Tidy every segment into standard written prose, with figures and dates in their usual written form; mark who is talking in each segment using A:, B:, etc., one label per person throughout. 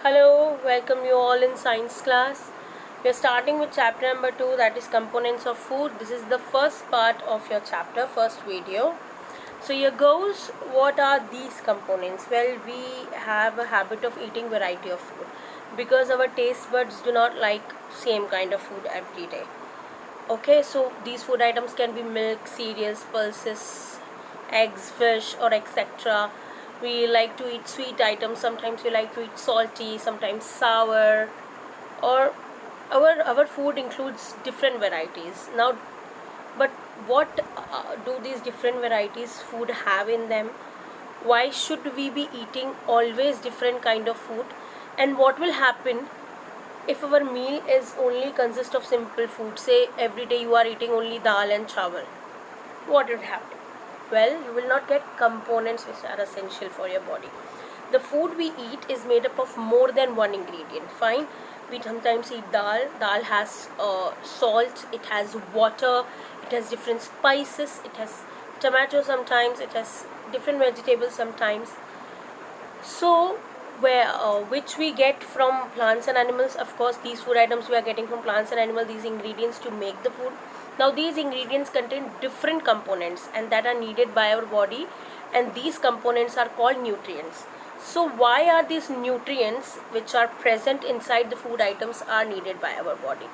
A: Hello, welcome you all in science class. We are starting with chapter number 2, that is components of food. This is the first part of your chapter, first video. So here goes, what are these components? Well, we have a habit of eating variety of food because our taste buds do not like same kind of food every day. Okay, so these food items can be milk, cereals, pulses, eggs, fish, or etc. We like to eat sweet items, sometimes we like to eat salty, sometimes sour, or our food includes different varieties. Now, but what do these different varieties food have in them? Why should we be eating always different kind of food? And what will happen if our meal is only consist of simple food? Say every day you are eating only dal and chawal, what will happen? Well, you will not get components which are essential for your body. The food we eat is made up of more than one ingredient. Fine, we sometimes eat dal has salt, it has water, it has different spices, it has tomato, sometimes it has different vegetables sometimes. So where which we get from plants and animals. Of course, these food items we are getting from plants and animals, these ingredients to make the food. Now these ingredients contain different components and that are needed by our body, and these components are called nutrients. So why are these nutrients which are present inside the food items are needed by our body?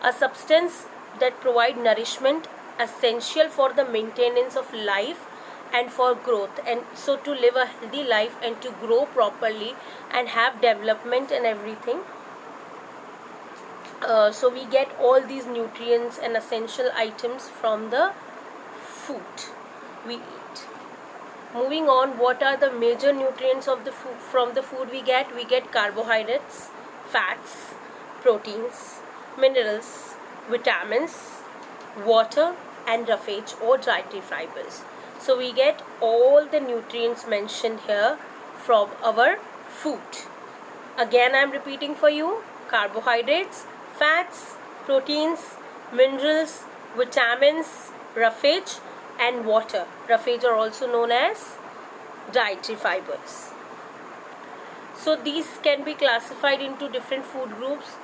A: A substance that provide nourishment essential for the maintenance of life and for growth, and so to live a healthy life and to grow properly and have development and everything. So we get all these nutrients and essential items from the food we eat. Moving on, what are the major nutrients of the food from the food we get? We get carbohydrates, fats, proteins, minerals, vitamins, water, and roughage or dietary fibers. So we get all the nutrients mentioned here from our food. Again, I am repeating for you: carbohydrates, fats, proteins, minerals, vitamins, roughage, and water. Roughage are also known as dietary fibers. So these can be classified into different food groups.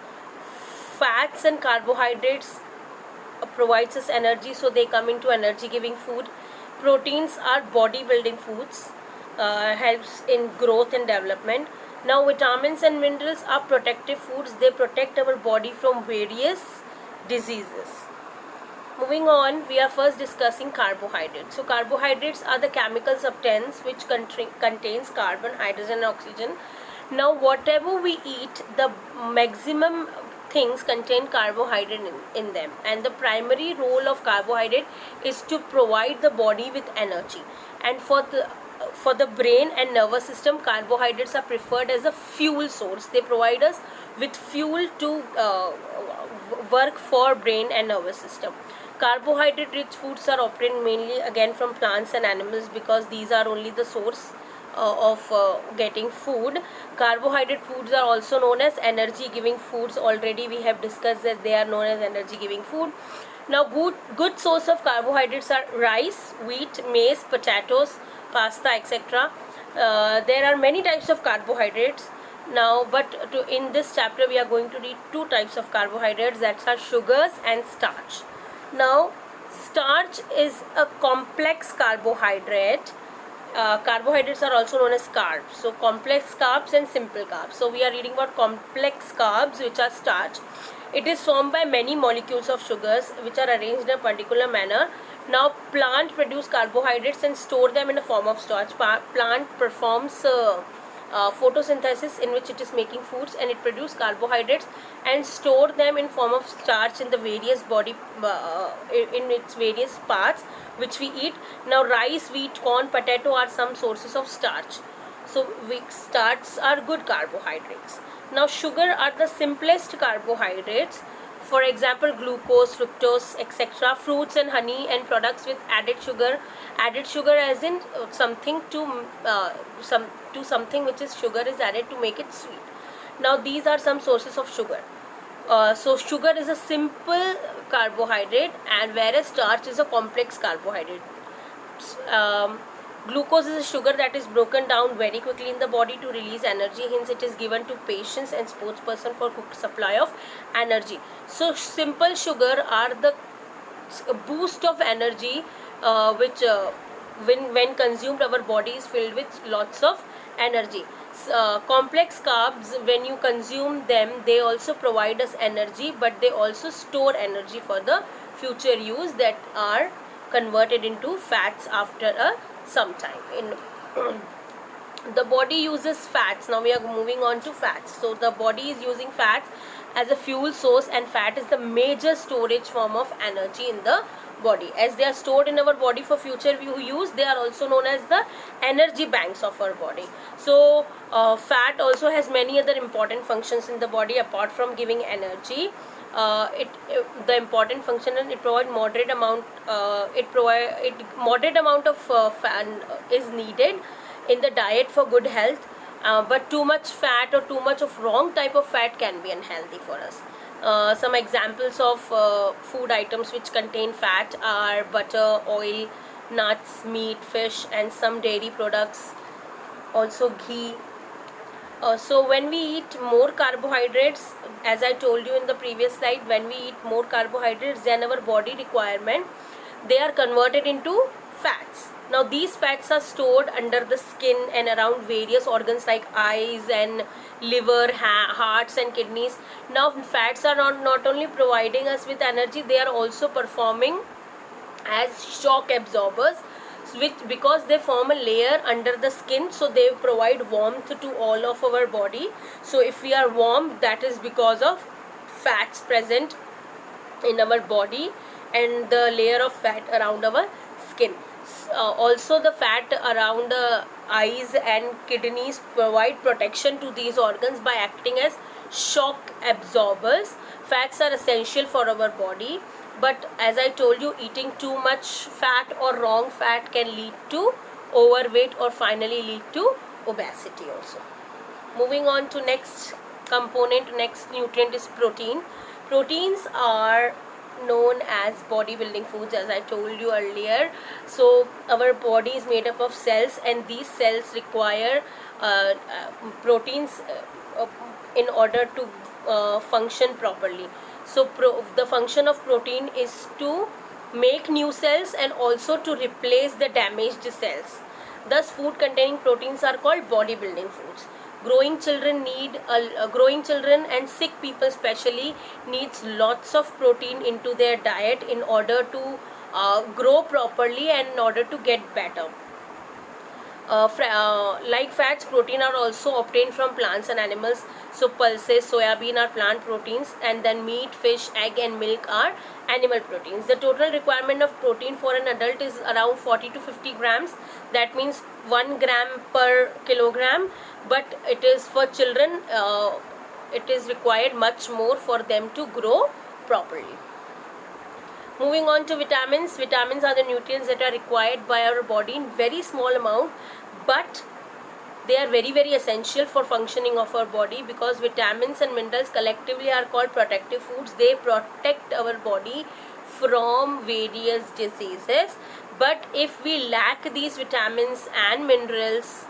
A: Fats and carbohydrates provides us energy, so they come into energy giving food. Proteins are body building foods, helps in growth and development. Now vitamins and minerals are protective foods, they protect our body from various diseases. Moving on, we are first discussing carbohydrates. So carbohydrates are the chemical substance which contains carbon, hydrogen and oxygen. Now whatever we eat, the maximum things contain carbohydrate in them, and the primary role of carbohydrate is to provide the body with energy. And for the brain and nervous system, carbohydrates are preferred as a fuel source. They provide us with fuel to work for brain and nervous system. Carbohydrate rich foods are obtained mainly again from plants and animals because these are only the source of getting food. Carbohydrate foods are also known as energy giving foods. Already we have discussed that they are known as energy giving food. Now good source of carbohydrates are rice, wheat, maize, potatoes, pasta, etc. There are many types of carbohydrates now, but in this chapter we are going to read two types of carbohydrates, that are sugars and starch. Now starch is a complex carbohydrate. Carbohydrates are also known as carbs. So complex carbs and simple carbs. So we are reading about complex carbs, which are starch. It is formed by many molecules of sugars which are arranged in a particular manner. Now plant produce carbohydrates and store them in a form of starch. Plant performs photosynthesis, in which it is making foods, and it produces carbohydrates and store them in form of starch in the various body in its various parts which we eat. Now rice, wheat, corn, potato are some sources of starch. So starches are good carbohydrates. Now sugar are the simplest carbohydrates. For example, glucose, fructose, etc. Fruits and honey and products with added sugar. Added sugar as in something to something which is sugar is added to make it sweet. Now these are some sources of sugar. So sugar is a simple carbohydrate, and whereas starch is a complex carbohydrate. Glucose is a sugar that is broken down very quickly in the body to release energy. Hence, it is given to patients and sports person for quick supply of energy. So, simple sugar are the boost of energy, which when consumed, our body is filled with lots of energy. Complex carbs, when you consume them, they also provide us energy, but they also store energy for the future use, that are converted into fats after a some time. In the body uses fats. Now we are moving on to fats. So the body is using fats as a fuel source, and fat is the major storage form of energy in the body. As they are stored in our body for future use, they are also known as the energy banks of our body. So fat also has many other important functions in the body apart from giving energy. The important function is it provide moderate amount. Moderate amount of fat is needed in the diet for good health, but too much fat or too much of wrong type of fat can be unhealthy for us. Some examples of food items which contain fat are butter, oil, nuts, meat, fish, and some dairy products, also ghee. So when we eat more carbohydrates, as I told you in the previous slide, when we eat more carbohydrates than our body requirement, they are converted into fats. Now these fats are stored under the skin and around various organs like eyes and liver, hearts and kidneys. Now fats are not only providing us with energy, they are also performing as shock absorbers, which, because they form a layer under the skin, so they provide warmth to all of our body. So if we are warm, that is because of fats present in our body and the layer of fat around our skin. Also the fat around the eyes and kidneys provide protection to these organs by acting as shock absorbers. Fats are essential for our body, but as I told you, eating too much fat or wrong fat can lead to overweight or finally lead to obesity also. Moving on to next component, next nutrient is protein. Proteins are known as bodybuilding foods, as I told you earlier. So our body is made up of cells, and these cells require proteins in order to function properly. So the function of protein is to make new cells and also to replace the damaged cells. Thus food containing proteins are called bodybuilding foods. Growing children and sick people especially needs lots of protein into their diet in order to grow properly and in order to get better. Like fats, protein are also obtained from plants and animals. So pulses, soya bean are plant proteins, and then meat, fish, egg and milk are animal proteins. The total requirement of protein for an adult is around 40 to 50 grams. That means 1 gram per kilogram, but it is for children, it is required much more for them to grow properly. Moving on to vitamins. Vitamins are the nutrients that are required by our body in very small amount, but they are very essential for functioning of our body, because vitamins and minerals collectively are called protective foods. They protect our body from various diseases, but if we lack these vitamins and minerals,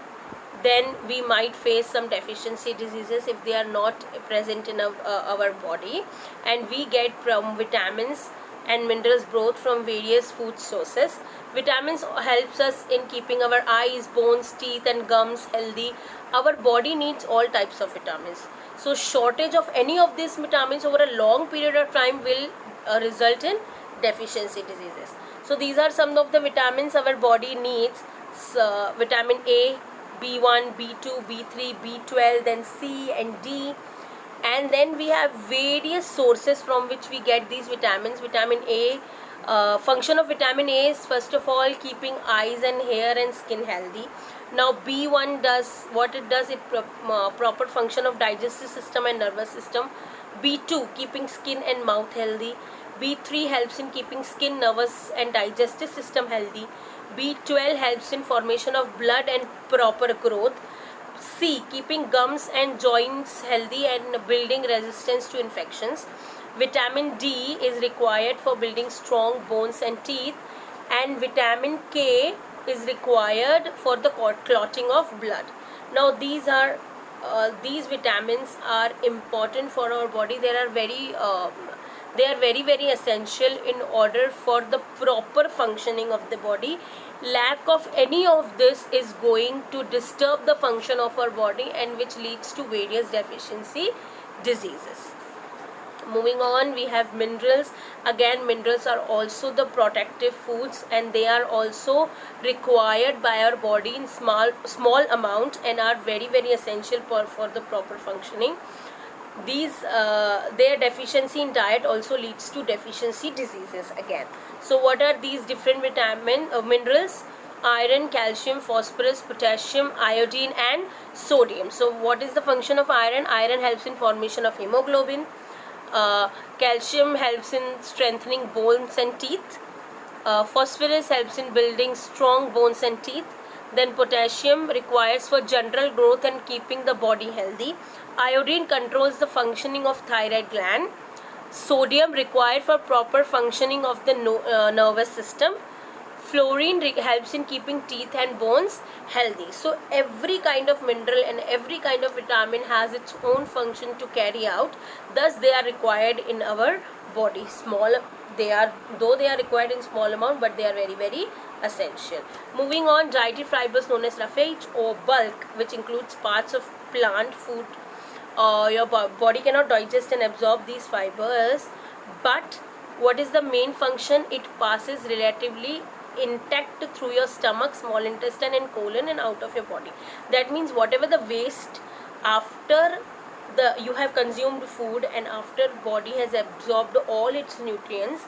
A: then we might face some deficiency diseases if they are not present in our body. And we get from vitamins and minerals both from various food sources. Vitamins helps us in keeping our eyes, bones, teeth and gums healthy. Our body needs all types of vitamins. So shortage of any of these vitamins over a long period of time will result in deficiency diseases. So these are some of the vitamins our body needs. Vitamin A, B1, B2, B3, B12, then C and D. And then we have various sources from which we get these vitamins. Vitamin A, function of vitamin A is first of all keeping eyes and hair and skin healthy. Now B1 does what it does, it proper function of digestive system and nervous system. B2 keeping skin and mouth healthy. B3 helps in keeping skin, nervous and digestive system healthy. B12 helps in formation of blood and proper growth. C, keeping gums and joints healthy and building resistance to infections. Vitamin D is required for building strong bones and teeth. And vitamin K is required for the clotting of blood. Now these vitamins are important for our body. They are very very essential in order for the proper functioning of the body. Lack of any of this is going to disturb the function of our body, and which leads to various deficiency diseases. Moving on, we have minerals. Again, minerals are also the protective foods, and they are also required by our body in small amount, and are very very essential for the proper functioning. Their deficiency in diet also leads to deficiency diseases again. So what are these different minerals? Iron, calcium, phosphorus, potassium, iodine, and sodium. So what is the function of iron? Iron helps in formation of hemoglobin. Calcium helps in strengthening bones and teeth. Phosphorus helps in building strong bones and teeth. Then potassium requires for general growth and keeping the body healthy. Iodine controls the functioning of thyroid gland. Sodium required for proper functioning of the nervous system. Fluorine helps in keeping teeth and bones healthy. So every kind of mineral and every kind of vitamin has its own function to carry out. Thus they are required in our body. Though they are required in small amount, but they are very very essential. Moving on, dietary fibers known as roughage or bulk, which includes parts of plant food. Your body cannot digest and absorb these fibers, but what is the main function? It passes relatively intact through your stomach, small intestine, and colon, and out of your body. That means whatever the waste after you have consumed food, and after body has absorbed all its nutrients,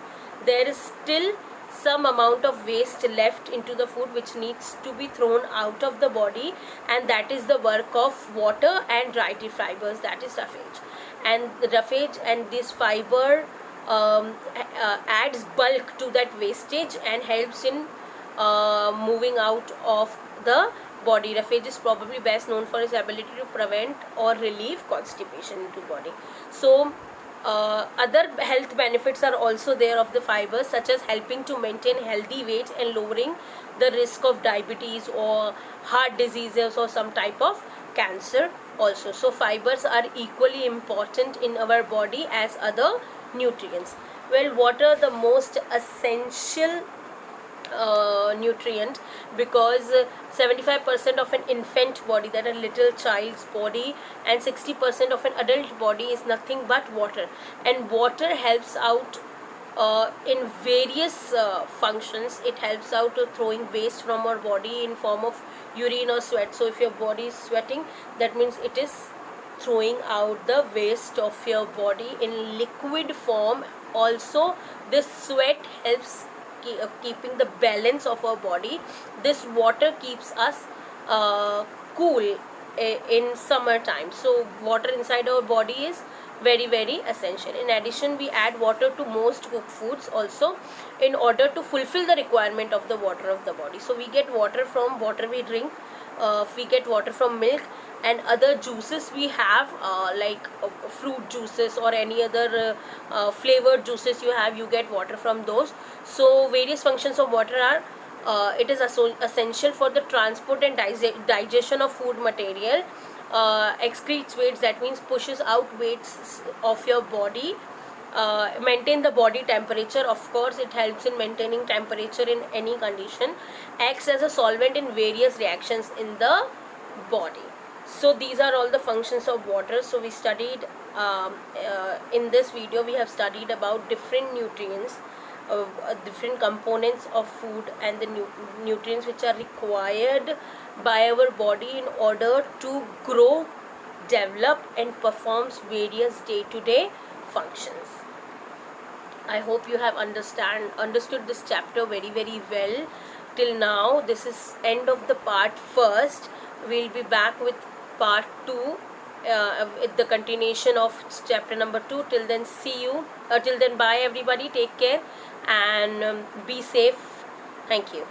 A: there is still some amount of waste left into the food, which needs to be thrown out of the body, and that is the work of water and dietary fibers, that is roughage. And this fiber adds bulk to that wastage and helps in moving out of the body. Roughage is probably best known for its ability to prevent or relieve constipation into body. So other health benefits are also there of the fibers, such as helping to maintain healthy weight and lowering the risk of diabetes or heart diseases or some type of cancer also. So fibers are equally important in our body as other nutrients. Well, what are the most essential nutrient? Because 75% of an infant body, that a little child's body, and 60% of an adult body is nothing but water, and water helps out in various functions. It helps out throwing waste from our body in form of urine or sweat. So if your body is sweating, that means it is throwing out the waste of your body in liquid form. Also, this sweat helps keeping the balance of our body. This water keeps us cool in summertime. So water inside our body is very very essential. In addition, we add water to most cooked foods also in order to fulfill the requirement of the water of the body. So we get water from water we drink, we get water from milk, and other juices we have, like fruit juices or any other flavored juices you get water from those. So various functions of water are it is essential for the transport and digestion of food material, excretes weights, that means pushes out weights of your body, maintain the body temperature. Of course, it helps in maintaining temperature in any condition, acts as a solvent in various reactions in the body. So these are all the functions of water. So we studied in this video we have studied about different nutrients, different components of food, and the nutrients which are required by our body in order to grow, develop, and performs various day-to-day functions. I hope you have understood this chapter very very well till now. This is end of the part first. We'll be back with part 2, with the continuation of chapter number 2. Till then, see you. Till then, bye everybody. Take care and be safe. Thank you.